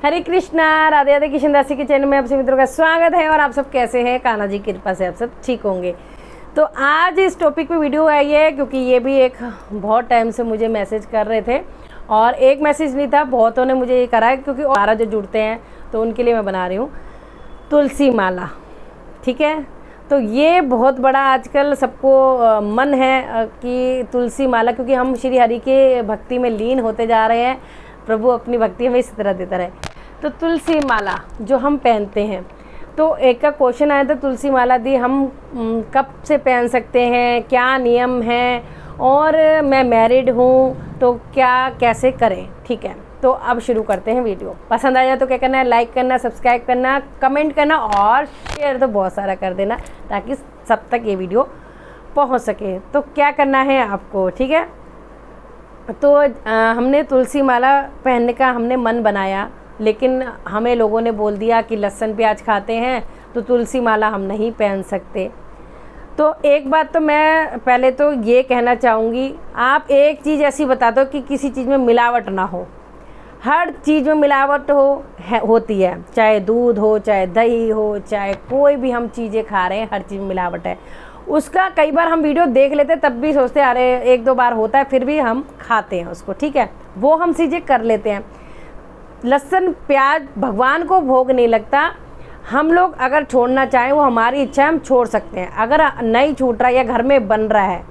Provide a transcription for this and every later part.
हरे कृष्णा, राधे राधे। कृष्ण दासी के चैनल में आप सभी मित्रों का स्वागत है। और आप सब कैसे हैं? कान्हा जी की कृपा से आप सब ठीक होंगे। तो आज इस टॉपिक पे वीडियो आई है क्योंकि ये भी एक बहुत टाइम से मुझे मैसेज कर रहे थे, और एक मैसेज नहीं था, बहुतों ने मुझे ये करा है क्योंकि 12 जो जुड़ते हैं तो उनके लिए मैं बना रही हूँ तुलसी माला। ठीक है, तो ये बहुत बड़ा आजकल सबको मन है कि तुलसी माला, क्योंकि हम श्री हरि के भक्ति में लीन होते जा रहे हैं। प्रभु अपनी भक्ति हमें इसी तरह देता रहे। तो तुलसी माला जो हम पहनते हैं, तो एक का क्वेश्चन आया था, तुलसी माला दी हम कब से पहन सकते हैं, क्या नियम है, और मैं मैरिड हूँ तो क्या कैसे करें। ठीक है, तो अब शुरू करते हैं वीडियो। पसंद आया तो क्या करना है, लाइक करना, सब्सक्राइब करना, कमेंट करना और शेयर तो बहुत सारा कर देना ताकि सब तक ये वीडियो पहुंच सके। तो क्या करना है आपको, ठीक है। तो हमने तुलसी माला पहनने का हमने मन बनाया, लेकिन हमें लोगों ने बोल दिया कि लहसुन प्याज खाते हैं तो तुलसी माला हम नहीं पहन सकते। तो एक बात तो मैं पहले तो ये कहना चाहूँगी, आप एक चीज़ ऐसी बता दो कि किसी चीज़ में मिलावट ना हो। हर चीज़ में मिलावट होती है, चाहे दूध हो, चाहे दही हो, चाहे कोई भी हम चीज़ें खा रहे हैं, हर चीज़ में मिलावट है। उसका कई बार हम वीडियो देख लेते तब भी सोचते हैं अरे एक दो बार होता है, फिर भी हम खाते हैं उसको। ठीक है, वो हम चीज़ें कर लेते हैं। लहसुन प्याज भगवान को भोग नहीं लगता। हम लोग अगर छोड़ना चाहें, वो हमारी इच्छा है, हम छोड़ सकते हैं। अगर नहीं छूट रहा या घर में बन रहा है,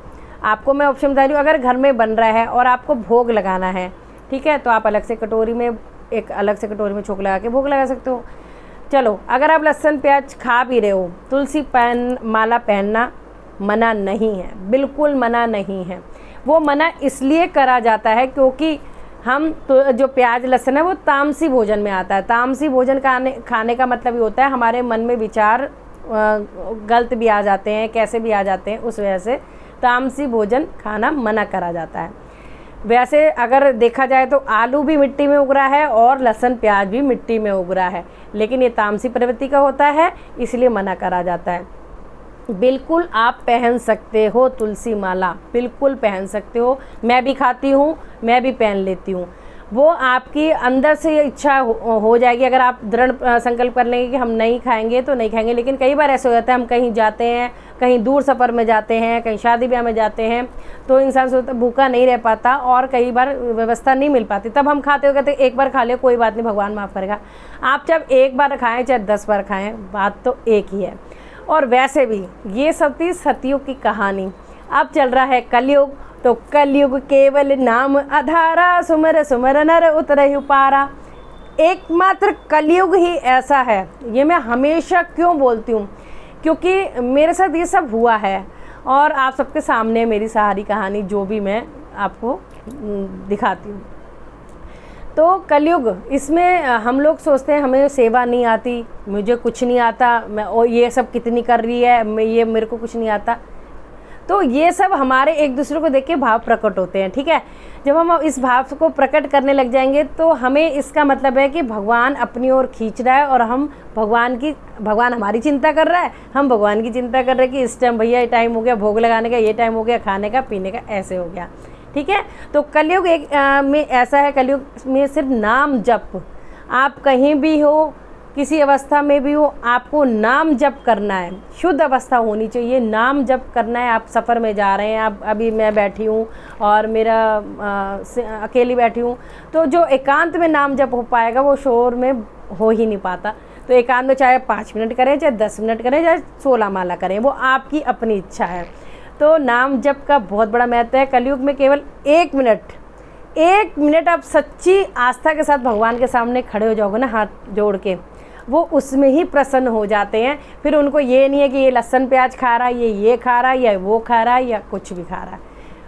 आपको मैं ऑप्शन बता रही हूँ, अगर घर में बन रहा है और आपको भोग लगाना है, ठीक है, तो आप अलग से कटोरी में छोंक लगा के भोग लगा सकते हो। चलो, अगर आप लहसुन प्याज खा भी रहे हो, तुलसी माला पहनना मना नहीं है, बिल्कुल मना नहीं है। वो मना इसलिए करा जाता है क्योंकि हम तो जो प्याज लहसुन है वो तामसी भोजन में आता है। तामसी भोजन खाने का मतलब ये होता है हमारे मन में विचार गलत भी आ जाते हैं, कैसे भी आ जाते हैं, उस वजह से तामसी भोजन खाना मना करा जाता है। वैसे अगर देखा जाए तो आलू भी मिट्टी में उग रहा है और लहसुन प्याज भी मिट्टी में उग रहा है, लेकिन ये तामसी प्रवृत्ति का होता है, इसलिए मना करा जाता है। बिल्कुल आप पहन सकते हो तुलसी माला, बिल्कुल पहन सकते हो। मैं भी खाती हूँ, मैं भी पहन लेती हूँ। वो आपकी अंदर से इच्छा हो जाएगी। अगर आप दृढ़ संकल्प कर लेंगे कि हम नहीं खाएंगे तो नहीं खाएंगे। लेकिन कई बार ऐसे हो जाता है, हम कहीं जाते हैं, कहीं दूर सफ़र में जाते हैं, कहीं शादी ब्याह में जाते हैं, तो इंसान सोचता भूखा नहीं रह पाता और कई बार व्यवस्था नहीं मिल पाती, तब हम खाते हो कहते एक बार खा ले, कोई बात नहीं, भगवान माफ़ करेगा। आप जब एक बार खाएँ चाहे 10 बार खाएँ, बात तो एक ही है। और वैसे भी ये सती सतियों की कहानी। अब चल रहा है कलयुग, तो कलयुग केवल नाम आधारा, सुमर सुमर नर उतरहि पारा। एकमात्र कलयुग ही ऐसा है। ये मैं हमेशा क्यों बोलती हूँ, क्योंकि मेरे साथ ये सब हुआ है और आप सबके सामने मेरी सारी कहानी जो भी मैं आपको दिखाती हूँ। तो कलयुग, इसमें हम लोग सोचते हैं हमें सेवा नहीं आती, मुझे कुछ नहीं आता, मैं और ये सब कितनी कर रही है, मेरे को कुछ नहीं आता। तो ये सब हमारे एक दूसरे को देख के भाव प्रकट होते हैं। ठीक है, जब हम इस भाव को प्रकट करने लग जाएंगे तो हमें इसका मतलब है कि भगवान अपनी ओर खींच रहा है और हम भगवान हमारी चिंता कर रहा है, हम भगवान की चिंता कर रहे हैं कि इस टाइम भैया ये टाइम हो गया भोग लगाने का, ये टाइम हो गया खाने का पीने का, ऐसे हो गया। ठीक है, तो कलयुग में ऐसा है, कलयुग में सिर्फ नाम जप। आप कहीं भी हो, किसी अवस्था में भी हो, आपको नाम जप करना है। शुद्ध अवस्था होनी चाहिए, नाम जप करना है। आप सफ़र में जा रहे हैं, आप अभी मैं बैठी हूँ और मेरा अकेली बैठी हूँ, तो जो एकांत में नाम जप हो पाएगा वो शोर में हो ही नहीं पाता। तो एकांत में चाहे 5 मिनट करें, चाहे 10 मिनट करें, चाहे 16 माला करें, वो आपकी अपनी इच्छा है। तो नाम जप का बहुत बड़ा महत्व है। कलयुग में केवल 1 मिनट आप सच्ची आस्था के साथ भगवान के सामने खड़े हो जाओगे ना, हाथ जोड़ के, वो उसमें ही प्रसन्न हो जाते हैं। फिर उनको ये नहीं है कि ये लहसुन प्याज खा रहा है, ये खा रहा है, या वो खा रहा है, या कुछ भी खा रहा है।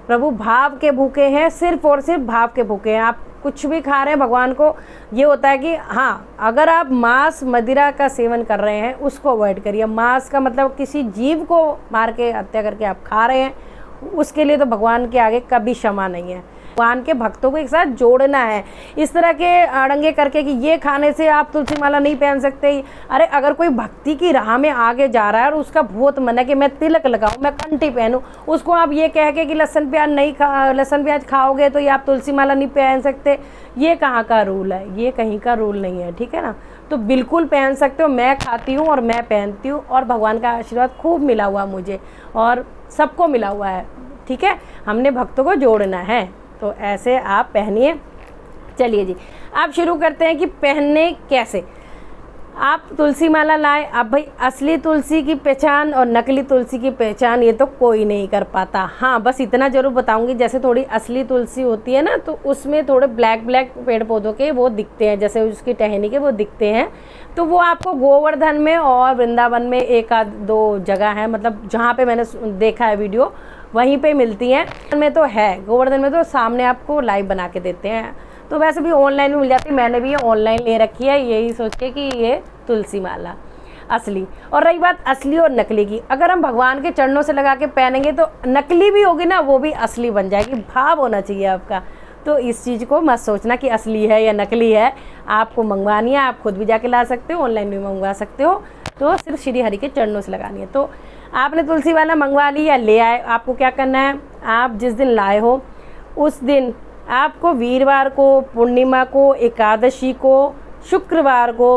प्रभु भाव के भूखे हैं, सिर्फ और सिर्फ भाव के भूखे हैं। आप कुछ भी खा रहे हैं, भगवान को ये होता है कि हाँ, अगर आप मांस मदिरा का सेवन कर रहे हैं उसको अवॉइड करिए। मांस का मतलब किसी जीव को मार के हत्या करके आप खा रहे हैं, उसके लिए तो भगवान के आगे कभी क्षमा नहीं है। भगवान के भक्तों को एक साथ जोड़ना है, इस तरह के अड़ंगे करके कि ये खाने से आप तुलसी माला नहीं पहन सकते। अरे अगर कोई भक्ति की राह में आगे जा रहा है और उसका बहुत मन है कि मैं तिलक लगाऊं, मैं कंठी पहनूं, उसको आप ये कह के कि लहसुन प्याज खाओगे तो ये आप तुलसी माला नहीं पहन सकते, ये कहाँ का रूल है? ये कहीं का रूल नहीं है, ठीक है ना। तो बिल्कुल पहन सकते हो। मैं खाती हूँ और मैं पहनती हूँ और भगवान का आशीर्वाद खूब मिला हुआ मुझे और सबको मिला हुआ है, ठीक है। हमने भक्तों को जोड़ना है, तो ऐसे आप पहनिए। चलिए जी, आप शुरू करते हैं कि पहनने कैसे। आप तुलसी माला लाए। अब भाई असली तुलसी की पहचान और नकली तुलसी की पहचान ये तो कोई नहीं कर पाता। हाँ, बस इतना ज़रूर बताऊंगी, जैसे थोड़ी असली तुलसी होती है ना, तो उसमें थोड़े ब्लैक ब्लैक पेड़ पौधों के वो दिखते हैं, जैसे उसकी टहनी के वो दिखते हैं। तो वो आपको गोवर्धन में और वृंदावन में एक आध दो जगह है, मतलब जहाँ पे मैंने देखा है वीडियो वहीं पे मिलती हैं। में तो है, गोवर्धन में तो सामने आपको लाइव बना के देते हैं, तो वैसे भी ऑनलाइन भी मिल जाती है। मैंने भी ये ऑनलाइन ले रखी है, यही सोच के कि ये तुलसी माला असली। और रही बात असली और नकली की, अगर हम भगवान के चरणों से लगा के पहनेंगे तो नकली भी होगी ना, वो भी असली बन जाएगी। भाव होना चाहिए आपका। तो इस चीज़ को मत सोचना कि असली है या नकली है, आपको मंगवानी है, आप खुद भी जाके ला सकते हो, ऑनलाइन भी मंगवा सकते हो। तो सिर्फ श्री हरि के चरणों से लगानी है। तो आपने तुलसी माला मंगवा ली या ले आए, आपको क्या करना है, आप जिस दिन लाए हो उस दिन आपको वीरवार को, पूर्णिमा को, एकादशी को, शुक्रवार को,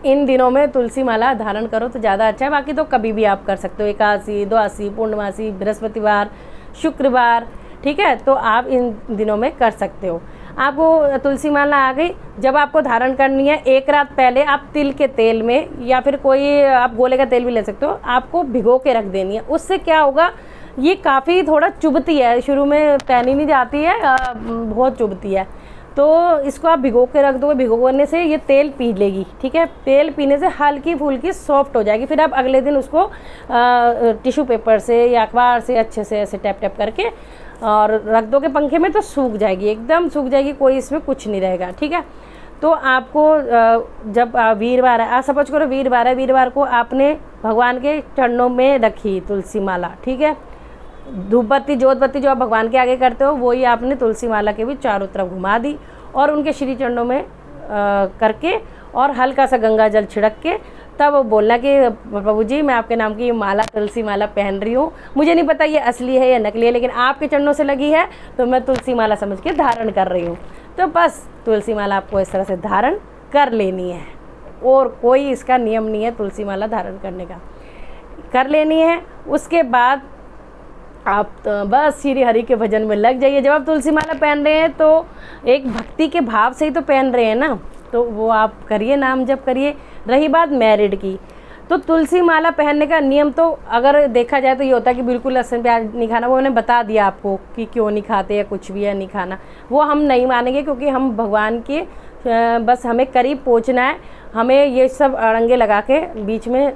इन दिनों में तुलसी माला धारण करो तो ज़्यादा अच्छा है। बाकी तो कभी भी आप कर सकते हो, एकादशी, द्वादशी, पूर्णमासी, बृहस्पतिवार, शुक्रवार, ठीक है। तो आप इन दिनों में कर सकते हो। आपको तुलसी माला आ गई, जब आपको धारण करनी है एक रात पहले आप तिल के तेल में या फिर कोई आप गोले का तेल भी ले सकते हो, आपको भिगो के रख देनी है। उससे क्या होगा, ये काफ़ी थोड़ा चुभती है, शुरू में पहनी नहीं जाती है, बहुत चुभती है। तो इसको आप भिगो के रख दोगे, भिगोने से ये तेल पी लेगी, ठीक है। तेल पीने से हल्की फुल्की सॉफ्ट हो जाएगी। फिर आप अगले दिन उसको टिश्यू पेपर से या अखबार से अच्छे से ऐसे टैप टैप करके और रख दोगे पंखे में, तो सूख जाएगी, एकदम सूख जाएगी, कोई इसमें कुछ नहीं रहेगा, ठीक है। तो आपको जब वीरवार है, सपोज करो वीरवार है, वीरवार को आपने भगवान के चरणों में रखी तुलसी माला, ठीक है। धूप बत्ती, जोत बत्ती जो आप भगवान के आगे करते हो, वही आपने तुलसी माला के भी चारों तरफ घुमा दी और उनके श्री चरणों में करके और हल्का सा गंगा जल छिड़क के तब बोलना कि प्रभु जी मैं आपके नाम की माला, तुलसी माला पहन रही हूँ। मुझे नहीं पता ये असली है या नकली है, लेकिन आपके चरणों से लगी है तो मैं तुलसी माला समझ के धारण कर रही हूँ। तो बस तुलसी माला आपको इस तरह से धारण कर लेनी है, और कोई इसका नियम नहीं है तुलसी माला धारण करने का, कर लेनी है। उसके बाद आप तो बस श्री हरि के भजन में लग जाइए। जब आप तुलसी माला पहन रहे हैं तो एक भक्ति के भाव से ही तो पहन रहे हैं ना, तो वो आप करिए, नाम जप करिए। रही बात मैरिड की, तो तुलसी माला पहनने का नियम तो अगर देखा जाए तो ये होता है कि बिल्कुल लहसुन प्याज नहीं खाना। वो मैंने बता दिया आपको कि क्यों नहीं खाते या कुछ भी है नहीं खाना, वो हम नहीं मानेंगे, क्योंकि हम भगवान के बस हमें करीब पहुंचना है। हमें ये सब अड़ंगे लगा के बीच में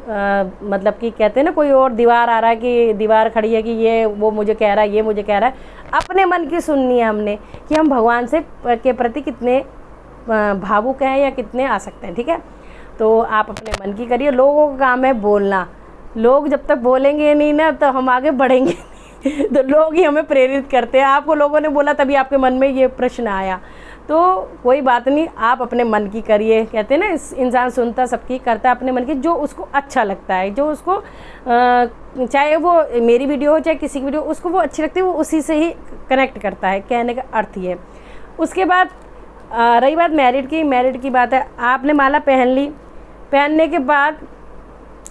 मतलब कि कहते हैं ना, कोई और दीवार आ रहा है कि दीवार खड़ी है कि ये वो मुझे कह रहा है, ये मुझे कह रहा है, अपने मन की सुननी है हमने कि हम भगवान से के प्रति कितने भावुक हैं या कितने आ सकते हैं, ठीक है। तो आप अपने मन की करिए। लोगों का काम है बोलना, लोग जब तक बोलेंगे नहीं ना तो हम आगे बढ़ेंगे नहीं। तो लोग ही हमें प्रेरित करते हैं। आपको लोगों ने बोला तभी आपके मन में ये प्रश्न आया, तो कोई बात नहीं, आप अपने मन की करिए। कहते हैं ना, इस इंसान सुनता सबकी, करता अपने मन की, जो उसको अच्छा लगता है, जो उसको चाहे वो मेरी वीडियो हो चाहे किसी की वीडियो, उसको वो अच्छी लगती है, वो उसी से ही कनेक्ट करता है, कहने का अर्थ ये है। उसके बाद रही बात मैरिड की बात है, आपने माला पहन ली, पहनने के बाद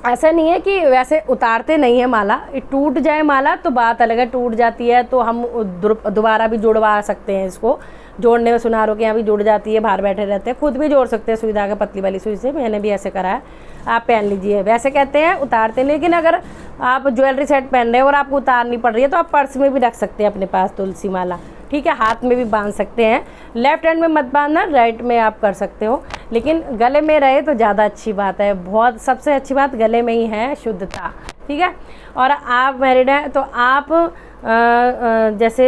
ऐसा नहीं है कि वैसे उतारते नहीं है माला, टूट जाए माला तो बात अलग है, टूट जाती है तो हम दोबारा भी जुड़वा सकते हैं। इसको जोड़ने में सुनारों के यहाँ भी जुड़ जाती है, बाहर बैठे रहते हैं, खुद भी जोड़ सकते हैं सुई धागा, पतली वाली सुई से, मैंने भी ऐसे करा है, आप पहन लीजिए। वैसे कहते हैं उतारते नहीं, लेकिन अगर आप ज्वेलरी सेट पहन रहे हो और आपको उतारनी पड़ रही है तो आप पर्स में भी रख सकते हैं अपने पास तुलसी माला, ठीक है। हाथ में भी बांध सकते हैं, लेफ्ट हैंड में मत बांधना, राइट में आप कर सकते हो, लेकिन गले में रहे तो ज़्यादा अच्छी बात है। बहुत सबसे अच्छी बात गले में ही है शुद्धता, ठीक है। और आप मैरिड हैं तो आप जैसे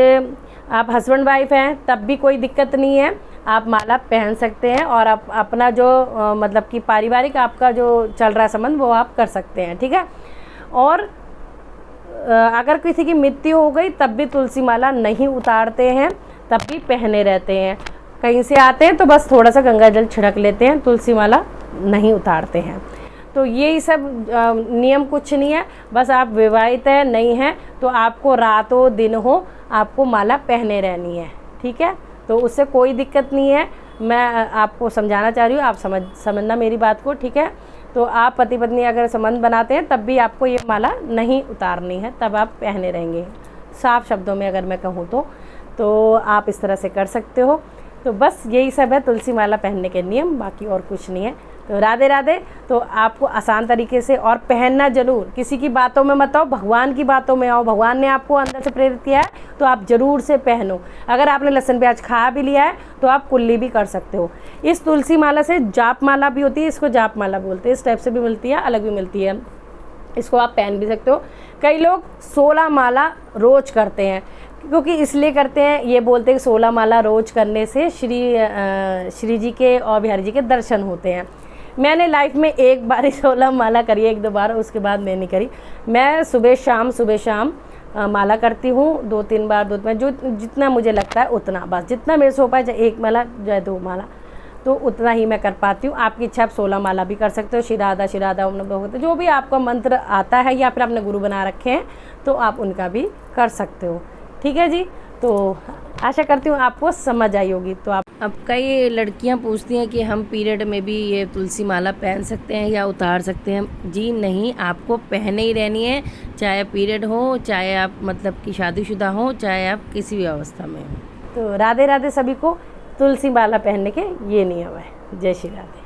आप हस्बैंड वाइफ हैं तब भी कोई दिक्कत नहीं है, आप माला पहन सकते हैं और आप अपना जो मतलब कि पारिवारिक आपका जो चल रहा है संबंध वो आप कर सकते हैं, ठीक है। और अगर किसी की मृत्यु हो गई तब भी तुलसी माला नहीं उतारते हैं, तब भी पहने रहते हैं। कहीं से आते हैं तो बस थोड़ा सा गंगा जल छिड़क लेते हैं, तुलसी माला नहीं उतारते हैं। तो यही सब नियम कुछ नहीं है। बस आप विवाहित है नहीं है तो आपको रात हो दिन हो आपको माला पहने रहनी है, ठीक है। तो उससे कोई दिक्कत नहीं है, मैं आपको समझाना चाह रही हूँ, आप समझना मेरी बात को, ठीक है। तो आप पति पत्नी अगर संबंध बनाते हैं तब भी आपको ये माला नहीं उतारनी है, तब आप पहने रहेंगे। साफ शब्दों में अगर मैं कहूँ तो आप इस तरह से कर सकते हो। तो बस यही सब है तुलसी माला पहनने के नियम, बाकी और कुछ नहीं है। तो राधे राधे। तो आपको आसान तरीके से और पहनना ज़रूर, किसी की बातों में मत आओ, भगवान की बातों में आओ। भगवान ने आपको अंदर से प्रेरित किया है तो आप ज़रूर से पहनो। अगर आपने लहसुन प्याज खा भी लिया है तो आप कुल्ली भी कर सकते हो। इस तुलसी माला से जाप माला भी होती है, इसको जाप माला बोलते हैं, इस टाइप से भी मिलती है, अलग भी मिलती है, इसको आप पहन भी सकते हो। कई लोग 16 माला रोज करते हैं, क्योंकि इसलिए करते हैं, ये बोलते हैं कि 16 माला रोज करने से श्री जी के और बिहारी जी के दर्शन होते हैं। मैंने लाइफ में एक बार ही 16 माला करी है, 1-2 बार, उसके बाद मैं नहीं करी। मैं सुबह शाम माला करती हूँ, 2-3 बार, जो जितना मुझे लगता है उतना, बस जितना मेरे से हो पाए, चाहे 1 माला चाहे 2 माला, तो उतना ही मैं कर पाती हूँ। आपकी इच्छा आप 16 माला भी कर सकते हो, शिराधा ओम नमः भगवते, जो भी आपका मंत्र आता है या फिर आपने गुरु बना रखे हैं तो आप उनका भी कर सकते हो, ठीक है जी। तो आशा करती हूँ आपको समझ आई होगी। तो आप अब कई लड़कियाँ पूछती हैं कि हम पीरियड में भी ये तुलसी माला पहन सकते हैं या उतार सकते हैं। जी नहीं, आपको पहने ही रहनी है, चाहे पीरियड हो, चाहे आप मतलब कि शादीशुदा हो, चाहे आप किसी भी अवस्था में हो। तो राधे राधे सभी को। तुलसी माला पहनने के ये नियम है। जय श्री राधे।